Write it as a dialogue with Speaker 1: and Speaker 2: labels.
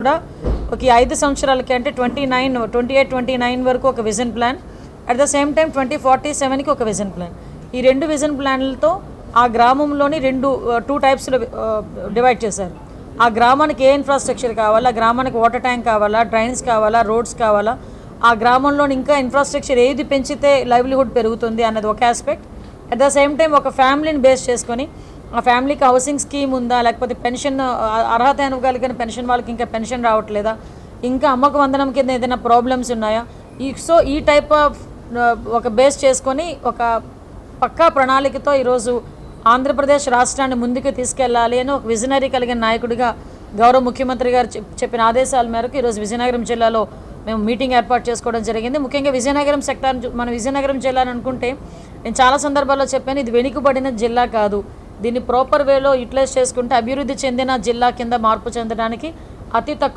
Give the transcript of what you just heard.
Speaker 1: కూడా ఒక 5 సంవత్సరాలకి అంటే 28-29 వరకు ఒక vision plan, at the same time 2047కి ఒక విజన్ ప్లాన్. ఈ రెండు విజన్ ప్లాన్లతో ఆ గ్రామంలోని టూ టైప్స్లో డివైడ్ చేశారు. ఆ గ్రామానికి ఏ ఇన్ఫ్రాస్ట్రక్చర్ కావాలా, గ్రామానికి వాటర్ ట్యాంక్ కావాలా, డ్రైన్స్ కావాలా, రోడ్స్ కావాలా, ఆ గ్రామంలోని ఇంకా ఇన్ఫ్రాస్ట్రక్చర్ ఏది పెంచితే లైవ్లీహుడ్ పెరుగుతుంది అన్నది ఒక aspect. At the same time ఒక ఫ్యామిలీని బేస్ చేసుకొని ఆ ఫ్యామిలీకి హౌసింగ్ స్కీమ్ ఉందా, లేకపోతే పెన్షన్ అర్హత అనుగలిగిన పెన్షన్ వాళ్ళకి ఇంకా పెన్షన్ రావట్లేదా, ఇంకా అమ్మకు వందనం కింద ఏదైనా ప్రాబ్లమ్స్ ఉన్నాయా, ఈ టైప్ ఆఫ్ ఒక బేస్ చేసుకొని ఒక పక్కా ప్రణాళికతో ఈరోజు ఆంధ్రప్రదేశ్ రాష్ట్రాన్ని ముందుకు తీసుకెళ్లాలి అని ఒక విజనరీ కలిగిన నాయకుడిగా గౌరవ ముఖ్యమంత్రి గారు చెప్పిన ఆదేశాల మేరకు ఈరోజు విజయనగరం జిల్లాలో మేము మీటింగ్ ఏర్పాటు చేసుకోవడం జరిగింది. ముఖ్యంగా విజయనగరం సెక్టార్, మన విజయనగరం జిల్లాని అనుకుంటే నేను చాలా సందర్భాల్లో చెప్పాను, ఇది వెనుకబడిన జిల్లా కాదు, దీన్ని ప్రాపర్ వేలో యూటిలైజ్ చేసుకుంటే అభివృద్ధి చెందిన జిల్లా కింద మార్పు చెందడానికి అతి తక్కువ